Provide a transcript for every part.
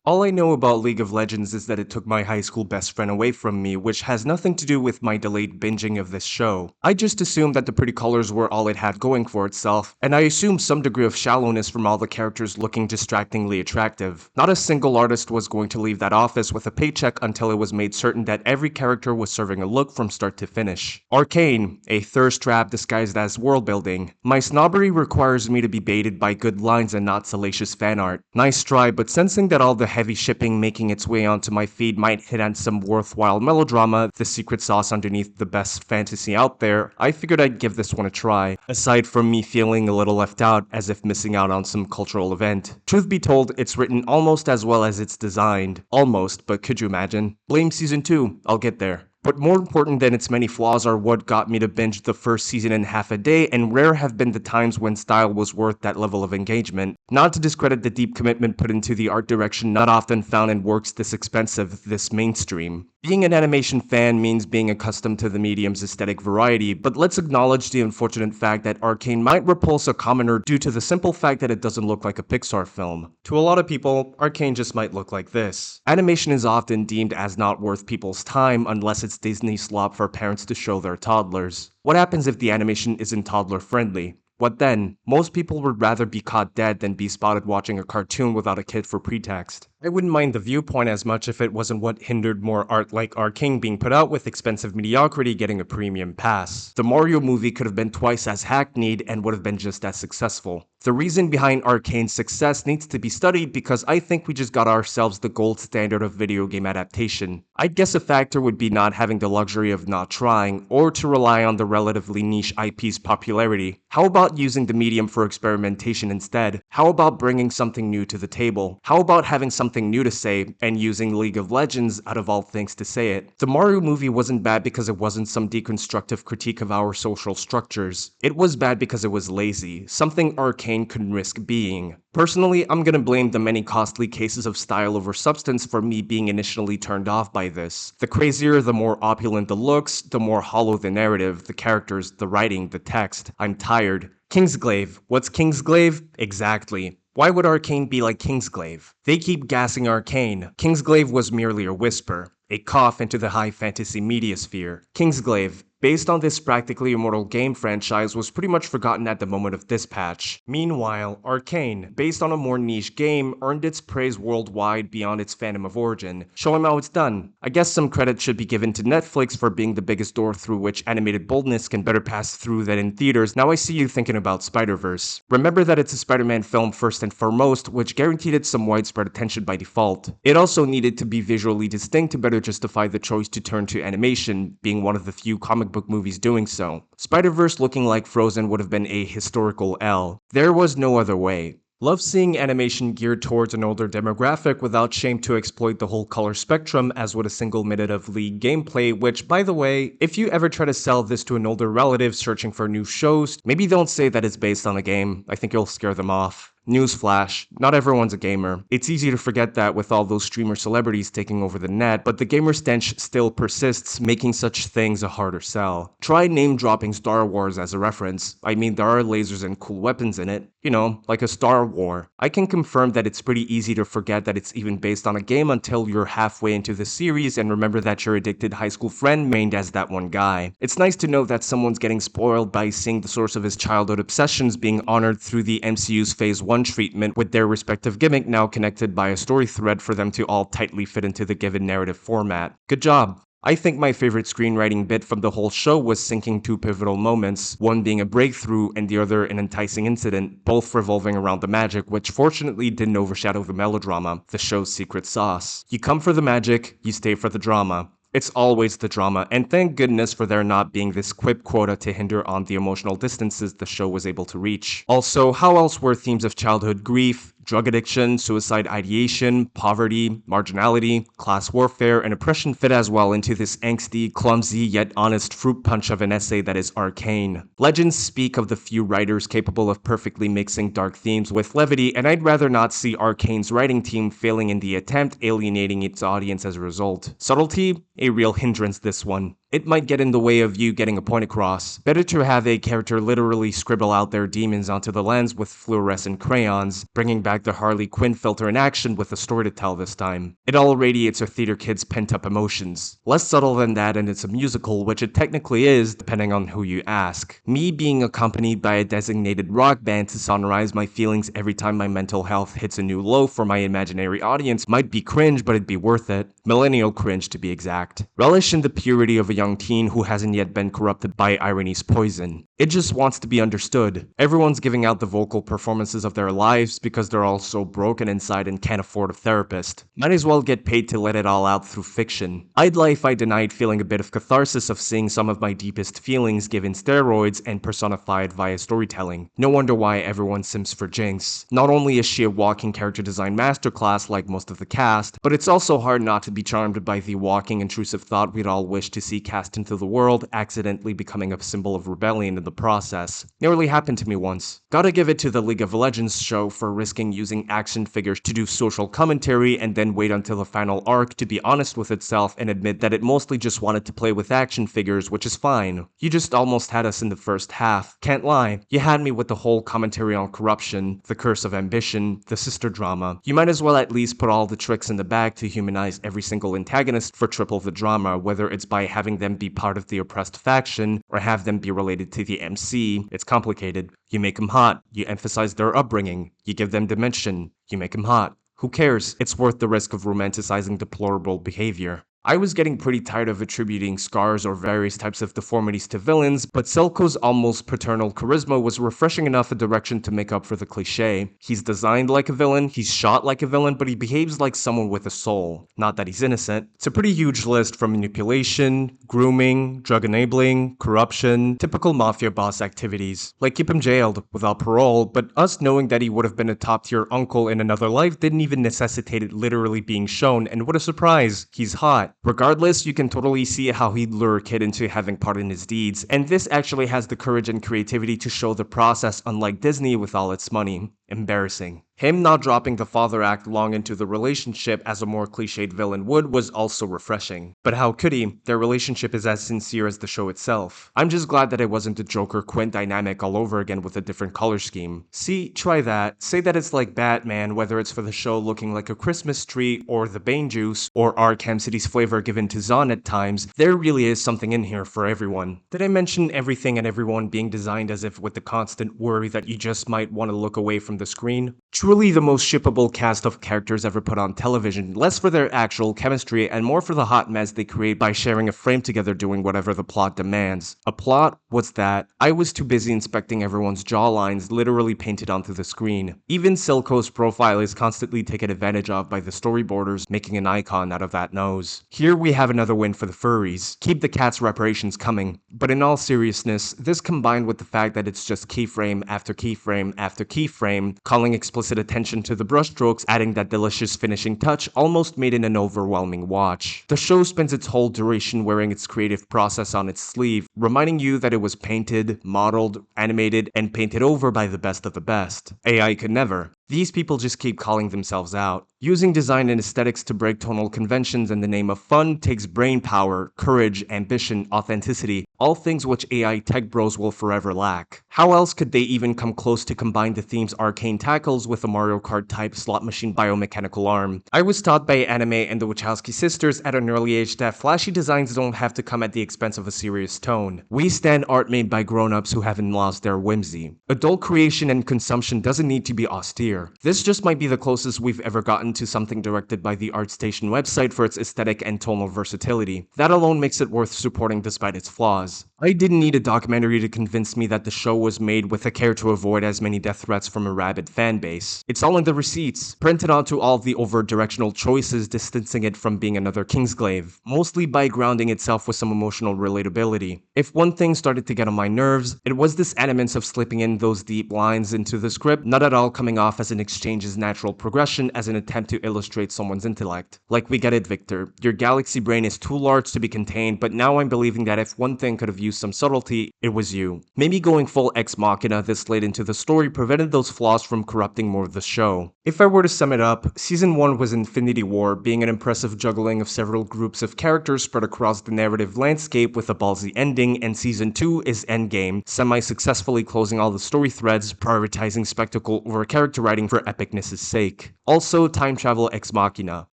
All I know about League of Legends is that it took my high school best friend away from me, which has nothing to do with my delayed binging of this show. I just assumed that the pretty colors were all it had going for itself, and I assumed some degree of shallowness from all the characters looking distractingly attractive. Not a single artist was going to leave that office with a paycheck until it was made certain that every character was serving a look from start to finish. Arcane, a thirst trap disguised as world building. My snobbery requires me to be baited by good lines and not salacious fan art. Nice try, but sensing that all the heavy shipping making its way onto my feed might hit on some worthwhile melodrama, the secret sauce underneath the best fantasy out there, I figured I'd give this one a try, aside from me feeling a little left out as if missing out on some cultural event. Truth be told, it's written almost as well as it's designed. Almost, but could you imagine? Blame Season 2, I'll get there. But more important than its many flaws are what got me to binge the first season in half a day, and rare have been the times when style was worth that level of engagement. Not to discredit the deep commitment put into the art direction not often found in works this expensive, this mainstream. Being an animation fan means being accustomed to the medium's aesthetic variety, but let's acknowledge the unfortunate fact that Arcane might repulse a commoner due to the simple fact that it doesn't look like a Pixar film. To a lot of people, Arcane just might look like this. Animation is often deemed as not worth people's time unless it's Disney slop for parents to show their toddlers. What happens if the animation isn't toddler friendly? What then? Most people would rather be caught dead than be spotted watching a cartoon without a kid for pretext. I wouldn't mind the viewpoint as much if it wasn't what hindered more art like Arcane being put out with expensive mediocrity getting a premium pass. The Mario movie could have been twice as hackneyed and would have been just as successful. The reason behind Arcane's success needs to be studied because I think we just got ourselves the gold standard of video game adaptation. I'd guess a factor would be not having the luxury of not trying, or to rely on the relatively niche IP's popularity. How about using the medium for experimentation instead? How about bringing something new to the table? How about having something new to say, and using League of Legends out of all things to say it? The Mario movie wasn't bad because it wasn't some deconstructive critique of our social structures. It was bad because it was lazy, something Arcane couldn't risk being. Personally, I'm gonna blame the many costly cases of style over substance for me being initially turned off by this. The crazier, the more opulent the looks, the more hollow the narrative, the characters, the writing, the text. I'm tired. Kingsglaive. What's Kingsglaive? Exactly. Why would Arcane be like Kingsglaive? They keep gassing Arcane. Kingsglaive was merely a whisper, a cough into the high fantasy media sphere. Kingsglaive, based on this practically immortal game franchise, was pretty much forgotten at the moment of dispatch. Meanwhile, Arcane, based on a more niche game, earned its praise worldwide beyond its fandom of origin. Show him how it's done. I guess some credit should be given to Netflix for being the biggest door through which animated boldness can better pass through than in theaters. Now I see you thinking about Spider-Verse. Remember that it's a Spider-Man film first and foremost, which guaranteed it some widespread attention by default. It also needed to be visually distinct to better justify the choice to turn to animation, being one of the few comic book movies doing so. Spider-Verse looking like Frozen would have been a historical L. There was no other way. Love seeing animation geared towards an older demographic without shame to exploit the whole color spectrum as would a single minute of League gameplay, which, by the way, if you ever try to sell this to an older relative searching for new shows, maybe don't say that it's based on a game. I think you'll scare them off. Newsflash, not everyone's a gamer. It's easy to forget that with all those streamer celebrities taking over the net, but the gamer stench still persists, making such things a harder sell. Try name-dropping Star Wars as a reference. I mean, there are lasers and cool weapons in it. You know, like a Star War. I can confirm that it's pretty easy to forget that it's even based on a game until you're halfway into the series and remember that your addicted high school friend remained as that one guy. It's nice to know that someone's getting spoiled by seeing the source of his childhood obsessions being honored through the MCU's Phase 1 treatment, with their respective gimmick now connected by a story thread for them to all tightly fit into the given narrative format. Good job. I think my favorite screenwriting bit from the whole show was syncing two pivotal moments, one being a breakthrough and the other an enticing incident, both revolving around the magic, which fortunately didn't overshadow the melodrama, the show's secret sauce. You come for the magic, you stay for the drama. It's always the drama, and thank goodness for there not being this quip quota to hinder on the emotional distances the show was able to reach. Also, how else were themes of childhood grief, drug addiction, suicide ideation, poverty, marginality, class warfare, and oppression fit as well into this angsty, clumsy, yet honest fruit punch of an essay that is Arcane. Legends speak of the few writers capable of perfectly mixing dark themes with levity, and I'd rather not see Arcane's writing team failing in the attempt, alienating its audience as a result. Subtlety? A real hindrance, this one. It might get in the way of you getting a point across. Better to have a character literally scribble out their demons onto the lens with fluorescent crayons, bringing back the Harley Quinn filter in action with a story to tell this time. It all radiates a theater kid's pent-up emotions. Less subtle than that, and it's a musical, which it technically is, depending on who you ask. Me being accompanied by a designated rock band to sonorize my feelings every time my mental health hits a new low for my imaginary audience might be cringe, but it'd be worth it. Millennial cringe, to be exact. Relish in the purity of a young teen who hasn't yet been corrupted by irony's poison. It just wants to be understood. Everyone's giving out the vocal performances of their lives because they're all so broken inside and can't afford a therapist. Might as well get paid to let it all out through fiction. I'd lie if I denied feeling a bit of catharsis of seeing some of my deepest feelings given steroids and personified via storytelling. No wonder why everyone sims for Jinx. Not only is she a walking character design masterclass like most of the cast, but it's also hard not to be charmed by the walking intrusive thought we'd all wish to see cast into the world, accidentally becoming a symbol of rebellion in the process. Nearly happened to me once. Gotta give it to the League of Legends show for risking using action figures to do social commentary and then wait until the final arc to be honest with itself and admit that it mostly just wanted to play with action figures, which is fine. You just almost had us in the first half. Can't lie. You had me with the whole commentary on corruption, the curse of ambition, the sister drama. You might as well at least put all the tricks in the bag to humanize every single antagonist for triple the drama, whether it's by having them be part of the oppressed faction or have them be related to the MC. It's complicated. You make them hot. You emphasize their upbringing. You give them dimension. You make them hot. Who cares? It's worth the risk of romanticizing deplorable behavior. I was getting pretty tired of attributing scars or various types of deformities to villains, but Selko's almost paternal charisma was refreshing enough a direction to make up for the cliche. He's designed like a villain, he's shot like a villain, but he behaves like someone with a soul. Not that he's innocent. It's a pretty huge list from manipulation, grooming, drug enabling, corruption, typical mafia boss activities. Like keep him jailed, without parole, but us knowing that he would have been a top tier uncle in another life didn't even necessitate it literally being shown, and what a surprise, he's hot. Regardless, you can totally see how he'd lure a kid into having part in his deeds, and this actually has the courage and creativity to show the process, unlike Disney with all its money. Embarrassing. Him not dropping the father act long into the relationship as a more cliched villain would was also refreshing. But how could he? Their relationship is as sincere as the show itself. I'm just glad that it wasn't the Joker-Quinn dynamic all over again with a different color scheme. See, try that. Say that it's like Batman, whether it's for the show looking like a Christmas tree, or the Bane juice, or Arkham City's flavor given to Zahn at times. There really is something in here for everyone. Did I mention everything and everyone being designed as if with the constant worry that you just might want to look away from the screen? Truly the most shippable cast of characters ever put on television, less for their actual chemistry and more for the hot mess they create by sharing a frame together doing whatever the plot demands. A plot? What's that? I was too busy inspecting everyone's jawlines literally painted onto the screen. Even Silco's profile is constantly taken advantage of by the storyboarders, making an icon out of that nose. Here we have another win for the furries. Keep the cat's reparations coming. But in all seriousness, this combined with the fact that it's just keyframe after keyframe after keyframe, calling explicit attention to the brushstrokes, adding that delicious finishing touch, almost made it an overwhelming watch. The show spends its whole duration wearing its creative process on its sleeve, reminding you that it was painted, modeled, animated, and painted over by the best of the best. AI could never. These people just keep calling themselves out. Using design and aesthetics to break tonal conventions in the name of fun takes brain power, courage, ambition, authenticity, all things which AI tech bros will forever lack. How else could they even come close to combine the themes Arcane tackles with a Mario Kart type slot machine biomechanical arm? I was taught by anime and the Wachowski sisters at an early age that flashy designs don't have to come at the expense of a serious tone. We stand art made by grown-ups who haven't lost their whimsy. Adult creation and consumption doesn't need to be austere. This just might be the closest we've ever gotten to something directed by the ArtStation website for its aesthetic and tonal versatility. That alone makes it worth supporting despite its flaws. I didn't need a documentary to convince me that the show was made with a care to avoid as many death threats from a rabid fanbase. It's all in the receipts, printed onto all the overt directional choices, distancing it from being another Kingsglaive, mostly by grounding itself with some emotional relatability. If one thing started to get on my nerves, it was this animance of slipping in those deep lines into the script, not at all coming off as an exchange's natural progression as an attempt to illustrate someone's intellect. Like, we get it, Victor. Your galaxy brain is too large to be contained, but now I'm believing that if one thing could have used use some subtlety, it was you. Maybe going full ex machina this late into the story prevented those flaws from corrupting more of the show. If I were to sum it up, Season 1 was Infinity War, being an impressive juggling of several groups of characters spread across the narrative landscape with a ballsy ending, and Season 2 is Endgame, semi-successfully closing all the story threads, prioritizing spectacle over character writing for epicness' sake. Also, time travel ex machina.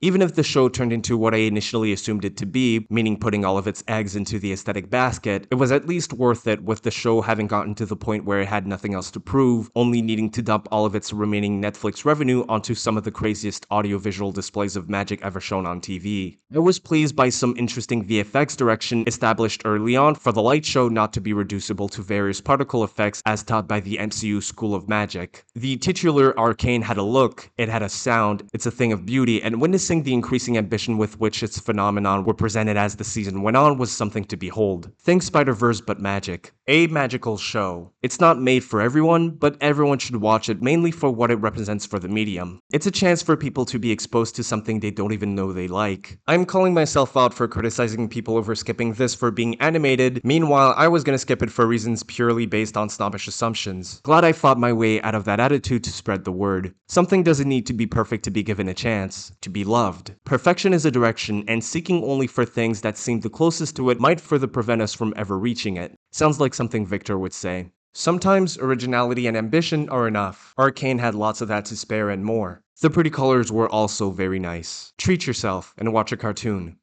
Even if the show turned into what I initially assumed it to be, meaning putting all of its eggs into the aesthetic basket, it was at least worth it, with the show having gotten to the point where it had nothing else to prove, only needing to dump all of its remaining Netflix revenue onto some of the craziest audiovisual displays of magic ever shown on TV. I was pleased by some interesting VFX direction established early on for the light show not to be reducible to various particle effects as taught by the MCU School of Magic. The titular Arcane had a look, it had a sound, it's a thing of beauty, and witnessing the increasing ambition with which its phenomenon were presented as the season went on was something to behold. Think Spider-Verse but magic. A magical show. It's not made for everyone, but everyone should watch it mainly for what it represents for the medium. It's a chance for people to be exposed to something they don't even know they like. I'm calling myself out for criticizing people over skipping this for being animated, meanwhile I was gonna skip it for reasons purely based on snobbish assumptions. Glad I fought my way out of that attitude to spread the word. Something doesn't need to be perfect to be given a chance, to be loved. Perfection is a direction, and seeking only for things that seem the closest to it might further prevent us from ever reaching it. Sounds like something Victor would say. Sometimes originality and ambition are enough. Arcane had lots of that to spare and more. The pretty colors were also very nice. Treat yourself and watch a cartoon.